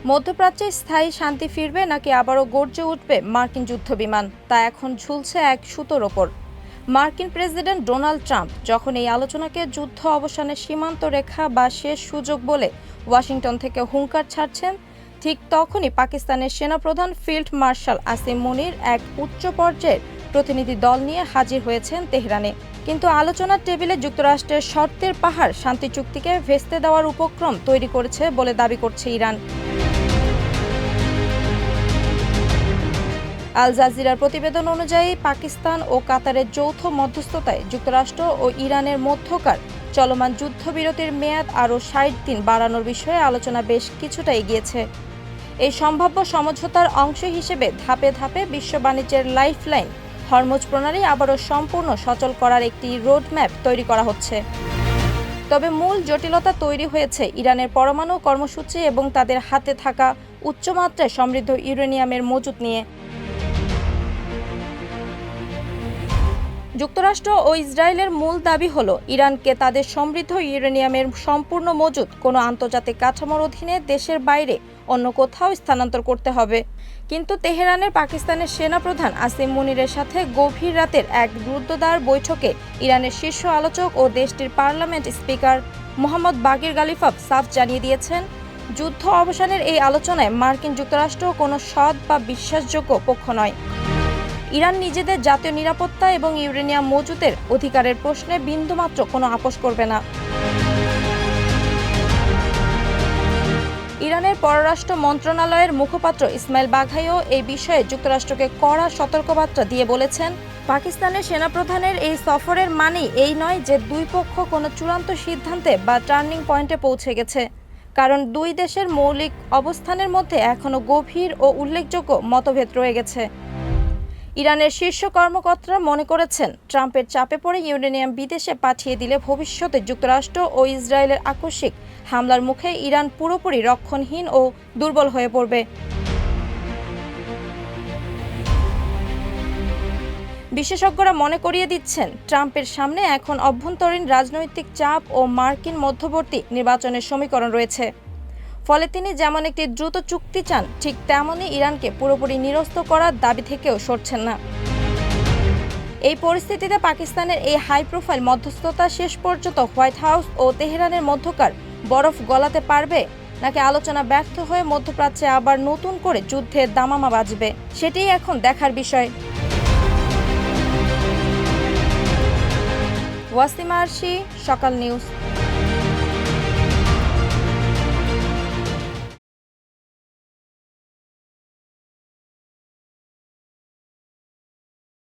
মধ্যপ্রাচ্যে স্থায়ী শান্তি ফিরবে নাকি আবারও গর্জে উঠবে মার্কিন যুদ্ধবিমান, তা এখন ঝুলছে এক সুতোর ওপর। মার্কিন প্রেসিডেন্ট ডোনাল্ড ট্রাম্প যখন এই আলোচনাকে যুদ্ধ অবসানের সীমান্ত রেখা বা শেষ সুযোগ বলে ওয়াশিংটন থেকে হুঙ্কার ছাড়ছেন, ঠিক তখনই পাকিস্তানের সেনাপ্রধান ফিল্ড মার্শাল আসিম মুনির এক উচ্চ পর্যায়ের প্রতিনিধি দল নিয়ে হাজির হয়েছেন তেহরানে। কিন্তু আলোচনার টেবিলে যুক্তরাষ্ট্রের শর্তের পাহাড় শান্তি চুক্তিকে ভেস্তে দেওয়ার উপক্রম তৈরি করেছে বলে দাবি করছে ইরান। আল জাজিরার প্রতিবেদন অনুযায়ী পাকিস্তান ও কাতারের যৌথ মধ্যস্থতায় যুক্তরাষ্ট্র ও ইরানের মধ্যকার চলমান যুদ্ধবিরতির মেয়াদ আরও ৬০ দিন বাড়ানোর বিষয়ে আলোচনা বেশ কিছুটা এগিয়েছে। এই সম্ভাব্য সমঝোতার অংশ হিসেবে ধাপে ধাপে বিশ্ব বাণিজ্যের লাইফলাইন হরমুজ প্রণালী আবারও সম্পূর্ণ সচল করার একটি রোডম্যাপ তৈরি করা হচ্ছে। তবে মূল জটিলতা তৈরি হয়েছে ইরানের পরমাণু কর্মসূচি এবং তাদের হাতে থাকা উচ্চমাত্রায় সমৃদ্ধ ইউরেনিয়ামের মজুত নিয়ে। যুক্তরাষ্ট্র ও ইসরায়েলের মূল দাবি হল ইরানকে তাদের সমৃদ্ধ ইউরেনিয়ামের সম্পূর্ণ মজুত কোনো আন্তর্জাতিক কাঠামোর অধীনে দেশের বাইরে অন্য কোথাও স্থানান্তর করতে হবে। কিন্তু তেহরানের পাকিস্তানের সেনাপ্রধান আসিম মুনিরের সাথে গভীর রাতের এক গুরুত্বদার বৈঠকে ইরানের শীর্ষ আলোচক ও দেশটির পার্লামেন্ট স্পিকার মোহাম্মদ বাগির গালিফাব সাফ জানিয়ে দিয়েছেন, যুদ্ধ অবসানের এই আলোচনায় মার্কিন যুক্তরাষ্ট্র কোনো সৎ বা বিশ্বাসযোগ্য পক্ষ নয়। ইরান নিজেদের জাতীয় নিরাপত্তা এবং ইউরেনিয়াম মজুতের অধিকারের প্রশ্নে বিন্দুমাত্র কোনো আপোস করবে না। ইরানের পররাষ্ট্র মন্ত্রণালয়ের মুখপাত্র ইসমাইল বাঘাইও এই বিষয়ে যুক্তরাষ্ট্রকে কড়া সতর্কবার্তা দিয়ে বলেছেন, পাকিস্তানের সেনাপ্রধানের এই সফরের মানেই এই নয় যে দুই পক্ষ কোনো চূড়ান্ত সিদ্ধান্তে বা টার্নিং পয়েন্টে পৌঁছে গেছে, কারণ দুই দেশের মৌলিক অবস্থানের মধ্যে এখনও গভীর ও উল্লেখযোগ্য মতভেদ রয়ে গেছে। ইরানের শীর্ষ কর্মকর্তারা মনে করেছেন, ট্রাম্পের চাপে পড়ে ইউরেনিয়াম বিদেশে পাঠিয়ে দিলে ভবিষ্যতে যুক্তরাষ্ট্র ও ইসরায়েলের আকস্মিক হামলার মুখে ইরান পুরোপুরি রক্ষণহীন ও দুর্বল হয়ে পড়বে। বিশেষজ্ঞরা মনে করিয়ে দিচ্ছেন, ট্রাম্পের সামনে এখন অভ্যন্তরীণ রাজনৈতিক চাপ ও মার্কিন মধ্যবর্তী নির্বাচনের সমীকরণ রয়েছে। ফলে তিনি যেমন একটি দ্রুত চুক্তি চান, ঠিক তেমনই ইরানকে পুরোপুরি নিরস্ত করার দাবি থেকেও সরছেন না। এই পরিস্থিতিতে পাকিস্তানের এই হাই প্রোফাইল মধ্যস্থতা শেষ পর্যন্ত হোয়াইট হাউস ও তেহরানের মধ্যকার বরফ গলাতে পারবে, নাকি আলোচনা ব্যর্থ হয়ে মধ্যপ্রাচ্যে আবার নতুন করে যুদ্ধের দামামা বাজবে, সেটাই এখন দেখার বিষয়। ওয়াসিমা আরশি, সকাল নিউজ।